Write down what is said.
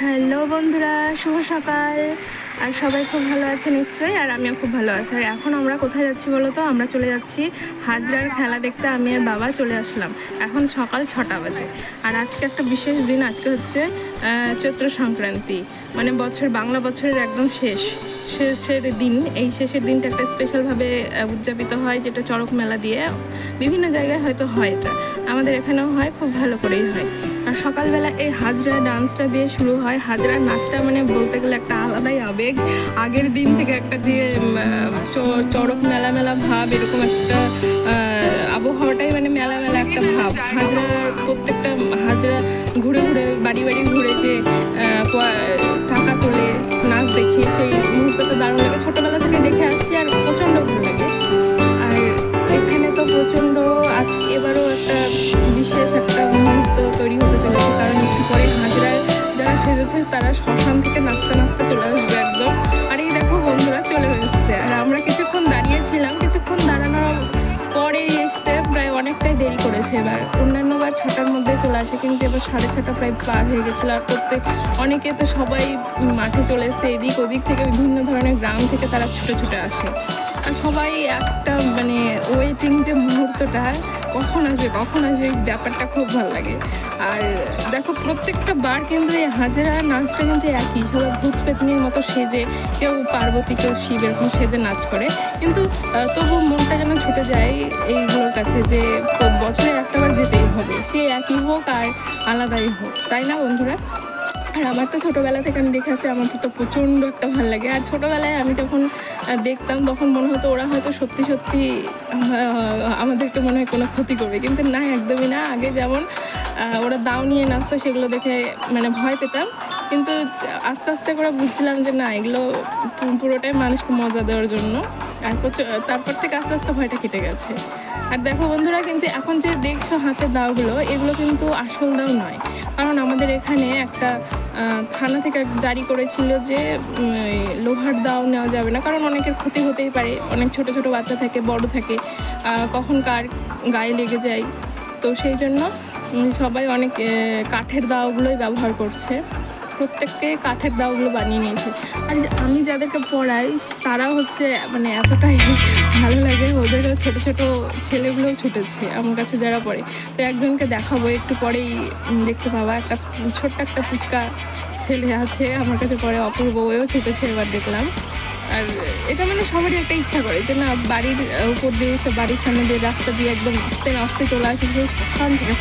Hello বন্ধুরা, শুভ সকাল। আর সবাই খুব ভালো আছে নিশ্চয়ই, আর আমিও খুব ভালো আছি। আর এখন আমরা কোথায় যাচ্ছি বলো তো? আমরা চলে যাচ্ছি হাজরার খেলা দেখতে। আমি আর বাবা চলে আসলাম। এখন সকাল 6টা বাজে। আর আজকে একটা বিশেষ দিন। আজকে হচ্ছে চৈত্র সংক্রান্তি, মানে বাংলা বছরের একদম শেষের দিন। এই শেষের দিনটা একটা স্পেশালভাবে উদযাপিত হয়, যেটা চড়ক মেলা দিয়ে। বিভিন্ন জায়গায় হয়তো হয়, এটা আমাদের এখানেও হয়, খুব ভালো করেই হয়। আর সকালবেলা এই হাজরা ডান্সটা দিয়ে শুরু হয়। হাজরার নাচটা মানে বলতে গেলে একটা আলাদাই আবেগ। আগের দিন থেকে একটা যে চড়ক মেলা মেলা ভাব, এরকম একটা আবহাওয়াটাই মানে মেলা মেলা একটা ভাব। প্রত্যেকটা হাজরা ঘুরে ঘুরে বাড়ি বাড়ি ঘুরে যে টাকা তোলে, নাচ দেখি, সেই মুহূর্তটা দারুণ লাগে। ছোটোবেলা থেকে দেখে আসছি আর প্রচণ্ড ভালো লাগে। আর এখানে তো প্রচণ্ড এবারও একটা বিশেষ একটা মুহূর্ত তৈরি হতে চলেছে, কারণ একটু পরে হাজরায় যারা সেজেছে তারা শ্মশান থেকে নাচতে নাচতে চলে আসবে একদম। আর এই দেখো বন্ধুরা চলে এসছে। আর আমরা কিছুক্ষণ দাঁড়িয়েছিলাম, কিছুক্ষণ দাঁড়ানোর পরে এসছে, প্রায় অনেকটাই দেরি করেছে। এবার অন্যান্যবার 6টার মধ্যে চলে আসে, কিন্তু এবার 6:30 প্রায় পার হয়ে গেছিলো। আর অনেকে তো সবাই মাঠে চলে এসছে, এদিক ওদিক থেকে বিভিন্ন ধরনের গ্রাম থেকে তারা ছুটে ছুটে আসে। আর সবাই একটা মানে ওয়েটিং, যে মুহূর্তটা কখন আসবে এই ব্যাপারটা খুব ভালো লাগে। আর দেখো প্রত্যেকটা বার কিন্তু এই হাজরা নাচটা কিন্তু একই, সবাই ভূত পেতনির মতো সেজে, কেউ পার্বতী কেউ শিব এরকম সেজে নাচ করে। কিন্তু তবু মনটা যেন ছুটে যায় এইগুলোর কাছে, যে বছরে একটাবার যেতেই হবে, সে একই হোক আর আলাদাই হোক, তাই না বন্ধুরা? আর আমার তো ছোটোবেলা থেকে আমি দেখে আছি, আমার তো প্রচণ্ড একটা ভালো লাগে। আর ছোটোবেলায় আমি যখন দেখতাম তখন মনে হতো ওরা হয়তো সত্যি সত্যি আমাদেরকে মনে হয় কোনো ক্ষতি করবে, কিন্তু না, একদমই না। আগে যেমন ওরা দাও নিয়ে নাচতো, সেগুলো দেখে মানে ভয় পেতাম, কিন্তু আস্তে আস্তে করে বুঝছিলাম যে না, এগুলো পুরোটাই মানুষকে মজা দেওয়ার জন্য। আর তারপর থেকে আস্তে আস্তে ভয়টা কেটে গেছে। আর দেখো বন্ধুরা, কিন্তু এখন যে দেখছো হাতের দাওগুলো, এগুলো কিন্তু আসল দাও নয়। কারণ আমাদের এখানে একটা থানা থেকে জারি করেছিল যে লোহার দাও নেওয়া যাবে না, কারণ অনেকের ক্ষতি হতেই পারে। অনেক ছোট ছোট বাচ্চা থাকে, বড় থাকে, কখন কার গায়ে লেগে যায়। তো সেই জন্য সবাই অনেক কাঠের দাওগুলোই ব্যবহার করছে। প্রত্যেককে কাঠের দাওগুলো বানিয়ে নিয়েছে। আর আমি যাদেরকে পড়াই তারাও হচ্ছে মানে এতটাই ভালো লাগে, ওদেরও ছোটো ছোটো ছেলেগুলোও ছুটেছে আমার কাছে যারা পড়ে। তো একজনকে দেখাবো একটু পরেই, দেখতে পাবা। একটা ছোট্ট একটা ফুচকা ছেলে আছে আমার কাছে পড়ে, অপূর্ব, ওয়েও ছুটেছে এবার দেখলাম। আর এটা মানে সবারই একটা ইচ্ছা করে যে না, বাড়ির উপর দিয়ে, বাড়ির সামনে দিয়ে রাস্তা দিয়ে একদম আস্তে আস্তে চলে আসে সেই শ্মশান থেকে।